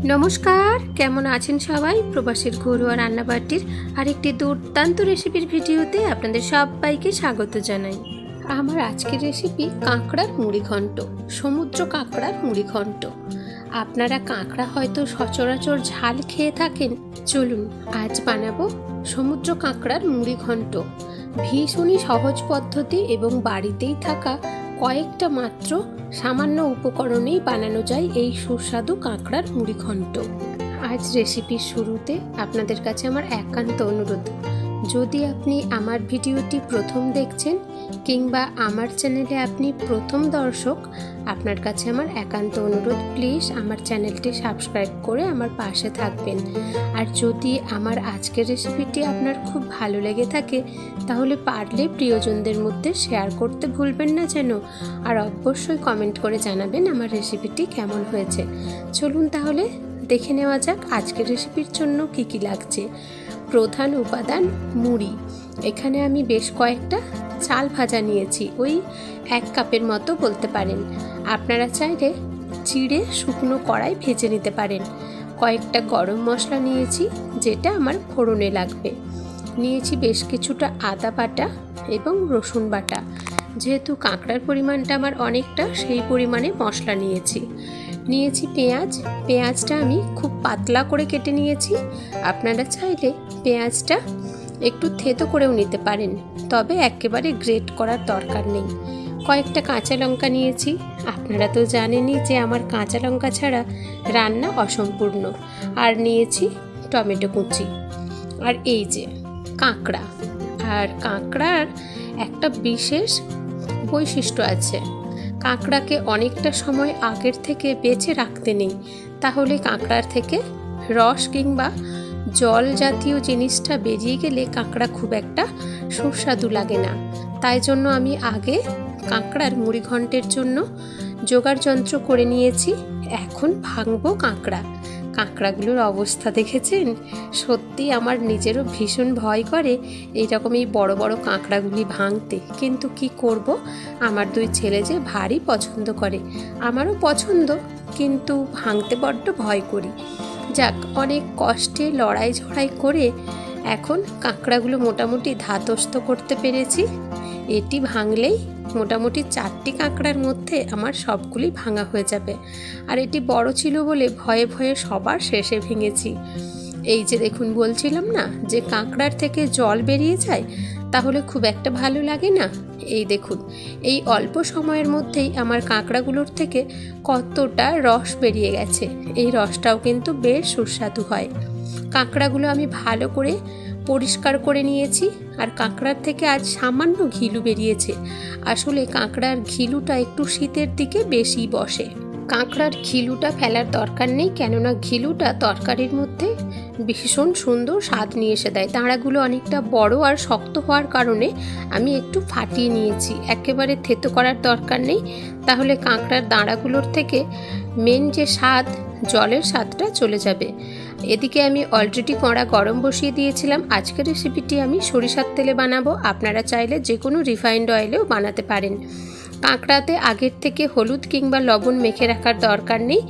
নমস্কার, কেমন আছেন সবাই? প্রবাসীর ঘরোয়া রান্নাবাটির আরেকটি দুর্দান্ত রেসিপির ভিডিওতে আপনাদের সবাইকে স্বাগত জানাই। আমার আজকের রেসিপি কাঁকড়ার মুড়িঘণ্ট, সমুদ্র কাঁকড়ার মুড়িঘণ্ট। আপনারা কাঁকড়া হয়তো সচরাচর ঝাল খেয়ে থাকেন, চলুন আজ বানাবো সমুদ্র কাঁকড়ার মুড়িঘণ্ট। ভীষণই সহজ পদ্ধতি এবং বাড়িতেই থাকা কয়েকটা মাত্র সামান্য উপকরণেই বানানো যায় এই সুস্বাদু কাঁকড়ার মুড়িঘণ্ট। আজ রেসিপির শুরুতে আপনাদের কাছে আমার একান্ত অনুরোধ, যদি আপনি আমার ভিডিওটি প্রথম দেখছেন কিংবা আমার চ্যানেলে আপনি প্রথম দর্শক, আপনার কাছে আমার একান্ত অনুরোধ, প্লিজ আমার চ্যানেলটি সাবস্ক্রাইব করে আমার পাশে থাকবেন। আর যদি আমার আজকের রেসিপিটি আপনার খুব ভালো লেগে থাকে তাহলে পারলে প্রিয়জনদের মধ্যে শেয়ার করতে ভুলবেন না যেন। আর অবশ্যই কমেন্ট করে জানাবেন আমার রেসিপিটি কেমন হয়েছে। চলুন তাহলে দেখে নেওয়া যাক আজকের রেসিপির জন্য কি কি লাগছে। প্রধান উপাদান মুড়ি। এখানে আমি বেশ কয়েকটা চাল ভাজা নিয়েছি, ওই 1 কাপের মতো বলতে পারেন। আপনারা চাইলে চিড়ে শুকনো কড়াই ভেজে নিতে পারেন। কয়েকটা গরম মশলা নিয়েছি, যেটা আমার ফোড়নে লাগবে। নিয়েছি বেশ কিছুটা আদা বাটা এবং রসুন বাটা। যেহেতু কাঁকড়ার পরিমাণটা আমার অনেকটা, সেই পরিমাণে মশলা নিয়েছি। পেঁয়াজটা আমি খুব পাতলা করে কেটে নিয়েছি। আপনারা চাইলে পেঁয়াজটা একটু থেতো করেও নিতে পারেন, তবে একেবারে গ্রেট করার দরকার নেই। কয়েকটা কাঁচা লঙ্কা নিয়েছি। আপনারা তো জানেনই যে আমার কাঁচা লঙ্কা ছাড়া রান্না অসম্পূর্ণ। আর নিয়েছি টমেটো কুচি। আর এই যে কাঁকড়া। আর কাঁকড়ার একটা বিশেষ বৈশিষ্ট্য আছে, কাঁকড়াকে অনেকটা সময় আগের থেকে বেঁচে রাখতে নেই, তাহলে কাঁকড়ার থেকে রস কিংবা জল জাতীয় জিনিসটা বেরিয়ে গেলে কাঁকড়া খুব একটা সুস্বাদু লাগে না। তাই জন্য আমি আগে কাঁকড়ার মুড়িঘণ্টের জন্য জোগাড় যন্ত্র করে নিয়েছি। এখন ভাঙবো কাঁকড়াগুলোর অবস্থা দেখেছেন? সত্যি আমার নিজেরও ভীষণ ভয় করে এইরকমই বড় বড় কাঁকড়াগুলি ভাঙতে, কিন্তু কি করব, আমার 2 ছেলে যে ভারী পছন্দ করে। আমারও পছন্দ, কিন্তু ভাঙতে বড্ড ভয় করি। যাক, অনেক কষ্টে লড়াই ঝড়াই করে এখন কাঁকড়াগুলো মোটামুটি ধাতস্থ করতে পেরেছি। এটি ভাঙলেই মোটামুটি 4টি কাঁকড়ার মধ্যে আমার সবগুলি ভাঙা হয়ে যাবে। আর এটি বড় ছিল বলে ভয়ে ভয়ে সবার শেষে ভেঙেছি। এই যে দেখুন, বলছিলাম না যে কাঁকড়ার থেকে জল বেরিয়ে যায়, তাহলে খুব একটা ভালো লাগে না। এই দেখুন, এই অল্প সময়ের মধ্যেই আমার কাঁকড়াগুলোর থেকে কতটা রস বেরিয়ে গেছে। এই রসটাও কিন্তু বেশ সুস্বাদু হয়। কাঁকড়াগুলো আমি ভালো করে পরিষ্কার করে নিয়েছি। আর কাঁকড়ার থেকে আজ সামান্য ঘিলু বেরিয়েছে। আসলে কাঁকড়ার ঘিলুটা একটু শীতের দিকে বেশি বসে। কাঁকড়ার ঘিলুটা ফেলার দরকার নেই, কেননা ঘিলুটা তরকারির মধ্যে ভীষণ সুন্দর স্বাদ নিয়ে এসে দেয়। দাঁড়াগুলো অনেকটা বড় আর শক্ত হওয়ার কারণে আমি একটু ফাটিয়ে নিয়েছি। একেবারে থেতো করার দরকার নেই, তাহলে কাঁকড়ার দাঁড়াগুলোর থেকে মেন যে স্বাদ, জলের স্বাদটা চলে যাবে। এদিকে আমি অলরেডি কড়া গরম বসিয়ে দিয়েছিলাম। আজকের রেসিপিটি আমি সরিষার তেলে বানাবো। আপনারা চাইলে যে কোনো রিফাইন্ড অয়েলেও বানাতে পারেন। কাঁকড়াতে আগের থেকে হলুদ কিংবা লবণ মেখে রাখার দরকার নেই।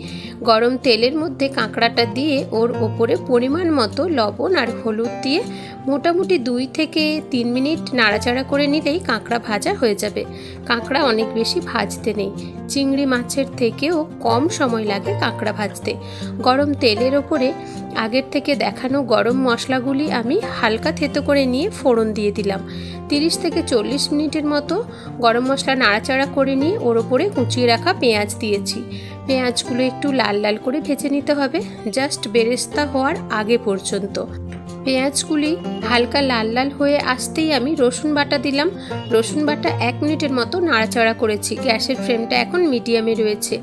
গরম তেলের মধ্যে কাঁকড়াটা দিয়ে ওর ওপরে পরিমাণ মতো লবণ আর হলুদ দিয়ে মোটামুটি 2 থেকে 3 মিনিট নাড়াচাড়া করে নিলেই কাঁকড়া ভাজা হয়ে যাবে। কাঁকড়া অনেক বেশি ভাজতে নেই, চিংড়ি মাছের থেকেও কম সময় লাগে কাঁকড়া ভাজতে। গরম তেলের ওপরে আগের থেকে দেখানো গরম মশলাগুলি আমি হালকা থেতো করে নিয়ে ফোড়ন দিয়ে দিলাম। 30 থেকে 40 মিনিটের মতো গরম মশলা নাড়াচাড়া করে নিয়ে ওর ওপরে কুচিয়ে রাখা পেঁয়াজ দিয়েছি। পেঁয়াজগুলো একটু লাল লাল করে ভেজে নিতে হবে, জাস্ট বেরেস্তা হওয়ার আগে পর্যন্ত। পেঁয়াজগুলি হালকা লাল লাল হয়ে আসতেই আমি রসুন বাটা দিলাম। রসুন বাটা 1 মিনিটের মতো নাড়াচাড়া করেছি। গ্যাসের ফ্লেমটা এখন মিডিয়ামে রয়েছে।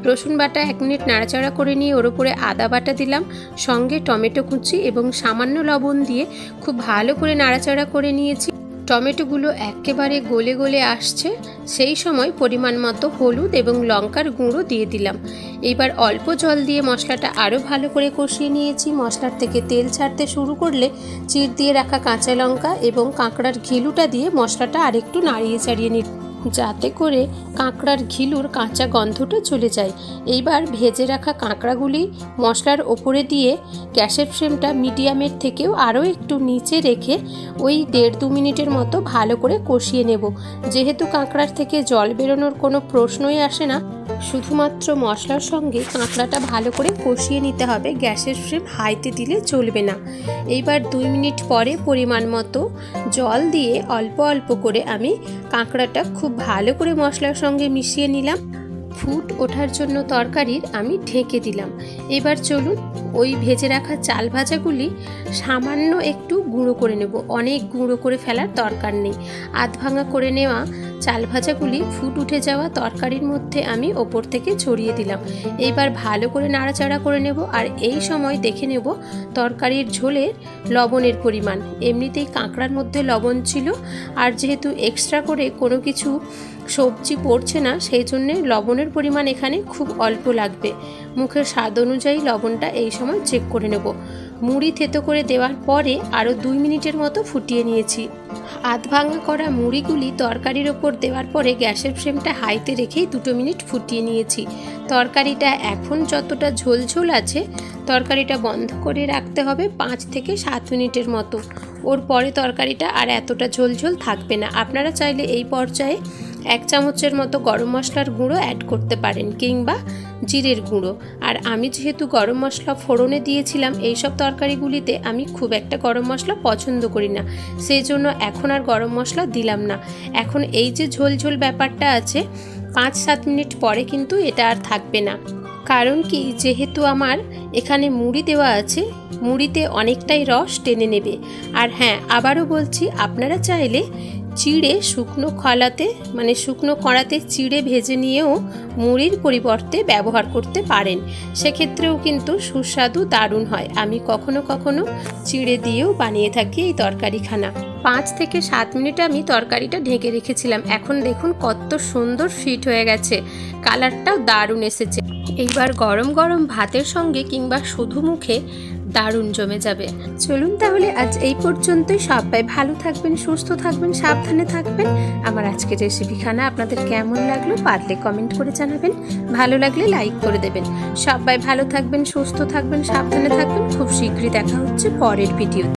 রসুন বাটা 1 মিনিট নাড়াচাড়া করে নিয়ে ওর উপরে আদা বাটা দিলাম, সঙ্গে টমেটো কুচি এবং সামান্য লবণ দিয়ে খুব ভালো করে নাড়াচাড়া করে নিয়েছি। টমেটোগুলো একেবারে গলে গলে আসছে, সেই সময় পরিমাণ মতো হলুদ এবং লঙ্কার গুঁড়ো দিয়ে দিলাম। এবার অল্প জল দিয়ে মশলাটা আরও ভালো করে কষিয়ে নিয়েছি। মশলার থেকে তেল ছাড়তে শুরু করলে চিড় দিয়ে রাখা কাঁচা লঙ্কা এবং কাঁকড়ার ঘিলুটা দিয়ে মশলাটা আরেকটু নাড়িয়ে চাড়িয়ে যাতে করে কাঁকড়ার ঘিলুর কাঁচা গন্ধটা চলে যায়। এইবার ভেজে রাখা কাঁকড়াগুলি মশলার ওপরে দিয়ে গ্যাসের ফ্লেমটা মিডিয়ামের থেকেও আরও একটু নিচে রেখে ওই 1.5-2 মিনিটের মতো ভালো করে কষিয়ে নেব। যেহেতু কাঁকড়ার থেকে জল বেরোনোর কোনো প্রশ্নই আসে না, শুধুমাত্র মশলার সঙ্গে কাঁকড়াটা ভালো করে কষিয়ে নিতে হবে, গ্যাসের ফ্লেম হাইতে দিলে চলবে না। এইবার 2 মিনিট পরে পরিমাণ মতো জল দিয়ে অল্প অল্প করে আমি কাঁকড়াটা খুব ভালো করে মশলার সঙ্গে মিশিয়ে নিলাম। ফুট ওঠার জন্য তরকারির আমি ঢেকে দিলাম। এবার চলুন ওই ভেজে রাখা চাল ভাজাগুলি সামান্য একটু গুঁড়ো করে নেব, অনেক গুঁড়ো করে ফেলার দরকার নেই। আধ ভাঙা করে নেওয়া চাল ভাজাগুলি ফুট উঠে যাওয়া তরকারির মধ্যে আমি ওপর থেকে ছড়িয়ে দিলাম। এইবার ভালো করে নাড়াচাড়া করে নেব। আর এই সময় দেখে নেব তরকারির ঝোলের লবণের পরিমাণ। এমনিতেই কাঁকড়ার মধ্যে লবণ ছিল, আর যেহেতু এক্সট্রা করে কোনো কিছু সবজি পড়ছে না, সেই জন্যে লবণের পরিমাণ এখানে খুব অল্প লাগবে। মুখের স্বাদ অনুযায়ী লবণটা এই সময় চেক করে নেব। মুড়ি থেতো করে দেওয়ার পরে আরও 2 মিনিটের মতো ফুটিয়ে নিয়েছি। আধ ভাঙা করা মুড়িগুলি তরকারির ওপর দেওয়ার পরে গ্যাসের ফ্লেমটা হাইতে রেখেই 2 মিনিট ফুটিয়ে নিয়েছি। তরকারিটা এখন যতটা ঝোল ঝোল আছে, তরকারিটা বন্ধ করে রাখতে হবে 5 থেকে 7 মিনিটের মতো। ওর পরে তরকারিটা আর এতটা ঝোল ঝোল থাকবে না। আপনারা চাইলে এই পর্যায়ে 1 চামচের মতো গরম মশলার গুঁড়ো অ্যাড করতে পারেন, কিংবা জিরের গুঁড়ো। আর আমি যেহেতু গরম মশলা ফোড়নে দিয়েছিলাম, এইসব তরকারিগুলিতে আমি খুব একটা গরম মশলা পছন্দ করি না, সেই জন্য এখন আর গরম মশলা দিলাম না। এখন এই যে ঝোল ঝোল ব্যাপারটা আছে, 5-7 মিনিট পরে কিন্তু এটা আর থাকবে না। কারণ কি, যেহেতু আমার এখানে মুড়ি দেওয়া আছে, মুড়িতে অনেকটাই রস টেনে নেবে। আর হ্যাঁ, আবারও বলছি, আপনারা চাইলে চিড়ে শুকনো খোলাতে মানে শুকনো কড়াতে চিড়ে ভেজে নিয়েও মুড়ির পরিবর্তে ব্যবহার করতে পারেন, সেক্ষেত্রেও কিন্তু সুস্বাদু দারুণ হয়। আমি কখনো কখনো চিড়ে দিয়েও বানিয়ে থাকি এই তরকারিখানা। 5 থেকে 7 মিনিট আমি তরকারিটা ঢেকে রেখেছিলাম। এখন দেখুন কত সুন্দর ফিট হয়ে গেছে, কালারটাও দারুণ এসেছে। এইবার গরম গরম ভাতের সঙ্গে কিংবা শুধু মুখে দারুণ জমে যাবে। চলুন তাহলে আজ এই পর্যন্তই। সবাই ভালো থাকবেন, সুস্থ থাকবেন, সাবধানে থাকবেন। আমার আজকের রেসিপিখানা আপনাদের কেমন লাগলো পারলে কমেন্ট করে জানাবেন, ভালো লাগলে লাইক করে দেবেন। সবাই ভালো থাকবেন, সুস্থ থাকবেন, সাবধানে থাকবেন। খুব শীঘ্রই দেখা হচ্ছে পরের ভিডিও।